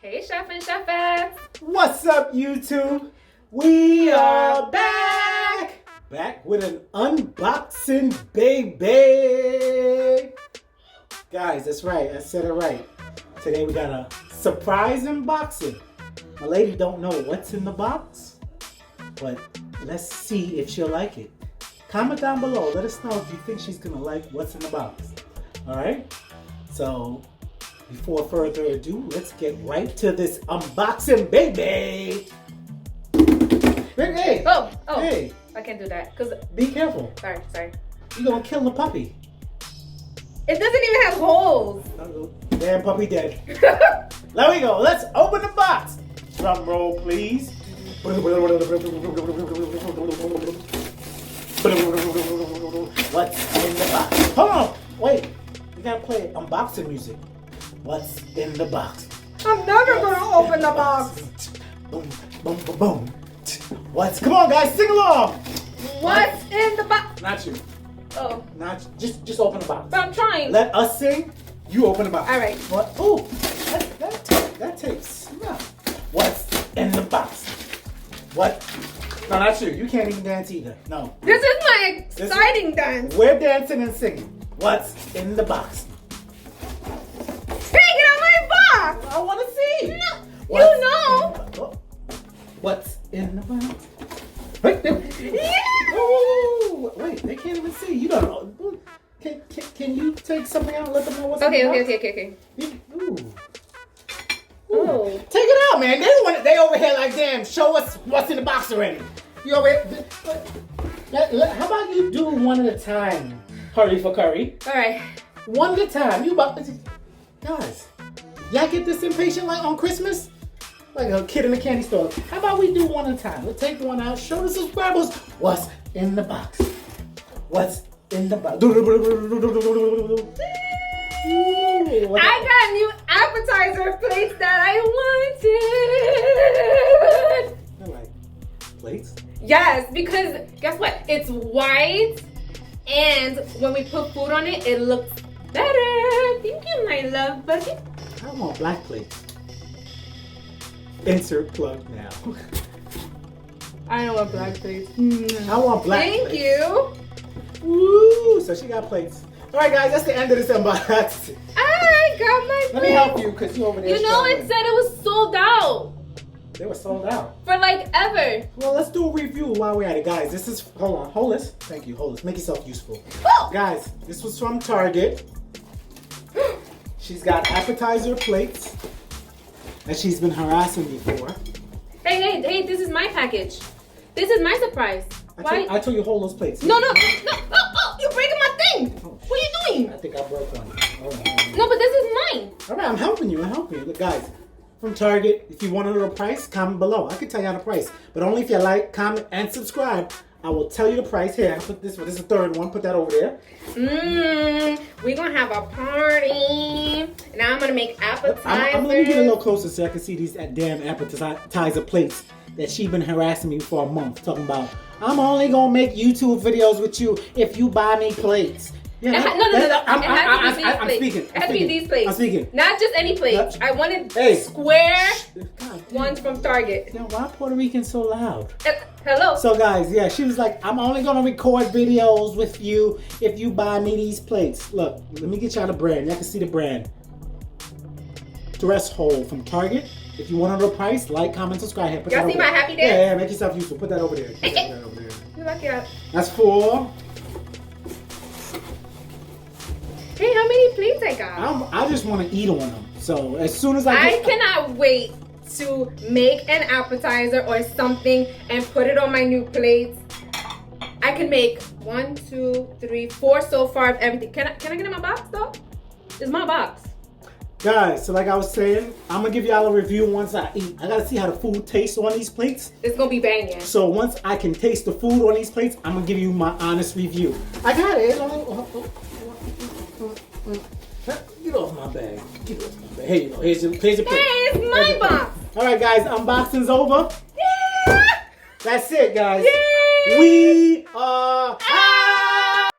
Hey, Chef and Chefettes. What's up, YouTube? We are back! Back with an unboxing, baby! Guys, that's right. I said it right. Today we got a surprise unboxing. My lady don't know what's in the box, but let's see if she'll like it. Comment down below. Let us know if you think she's gonna like what's in the box. Alright? So, before further ado, let's get right to this unboxing, baby! Hey! Oh, Hey! I can't do that, because... Be careful. Sorry. You're gonna kill the puppy. It doesn't even have holes. Damn puppy dead. There we go. Let's open the box. Drum roll, please. What's in the box? Hold on. Wait. We gotta play unboxing music. What's in the box? I'm never gonna open the box. Boom, boom, boom, boom. What's? Come on, guys, sing along. What's in the box? Not you. Oh. Not you. Just open the box. But I'm trying. Let us sing. You open the box. All right. What? Ooh, that takes smell. What's in the box? What? No, not you. You can't even dance either. No. This is my exciting dance. We're dancing and singing. What's in the box? Take it out my box. I want to see. No. What's You know. What's in the box? Wait, Yeah. oh, wait, they can't even see. You don't know. Can you take something out and let them know what's in the box? Okay. Ooh. Oh. Take it out, man. They over here like, damn, show us what's in the box already. You over here. How about you do one at a time? Hurry for curry. All right. One at a time. You about to... Guys, y'all get this impatient like on Christmas? Like a kid in a candy store. How about we do one at a time? We'll take one out, show the subscribers what's in the box. What's in the box? Ooh, I got new appetizer plates that I wanted. They're like plates? Yes, because guess what? It's white, and when we put food on it, it looks better. Thank you, my love buddy. I want black plates. Insert plug now. I don't want black plates. I want black Thank plates. you. Woo! So she got plates. All right, guys, that's the end of this unboxing. I got my Let me plate. help you, because you over there. You know, it said it was sold out They were sold out. for like ever. Well, let's do a review while we're at it, guys. This is, hold this. Thank you, hold this. Make yourself useful. Oh. Guys, this was from Target. She's got appetizer plates that she's been harassing me for. Hey, this is my package. This is my surprise. Why? I told you hold those plates. No. Oh, you're breaking my thing. Oh, What are you doing? I think I broke one. Hold on. No, but this is mine. All right, I'm helping you. Look, guys, from Target, if you want to know the price, comment below. I can tell you the price, but only if you like, comment, and subscribe. I will tell you the price. Here, I put this one. This is the third one. Put that over there. We're gonna have a party. Now I'm gonna make appetizers. I'm gonna get a little closer so I can see these damn appetizer plates that she's been harassing me for a month, talking about. I'm only gonna make YouTube videos with you if you buy me plates. Yeah, No. I'm speaking. It has to be these plates. I'm speaking. Not just any plates. I wanted square ones from Target. Yeah, why Puerto Rican so loud? Hello. So guys, yeah, she was like, I'm only gonna record videos with you if you buy me these plates. Look, let me get y'all the brand. Y'all can see the brand. Threshold from Target. If you want to know the price, like, comment, subscribe. Here, Y'all see my happy dance? Yeah, make yourself useful. Put that over there. You lucky out. That's 4. Hey, how many plates I got? I just want to eat on them. So as soon as I cannot wait to make an appetizer or something and put it on my new plates. I can make 1, 2, 3, 4 so far of everything. Can I get in my box though? It's my box. Guys, so like I was saying, I'm gonna give y'all a review once I eat. I gotta see how the food tastes on these plates. It's gonna be banging. So once I can taste the food on these plates, I'm gonna give you my honest review. I got it. Get off my bag. Get off my bag. Here you go. Here's your plate. Hey, it's my box. All right, guys. Unboxing's over. Yeah. That's it, guys. Yay. We are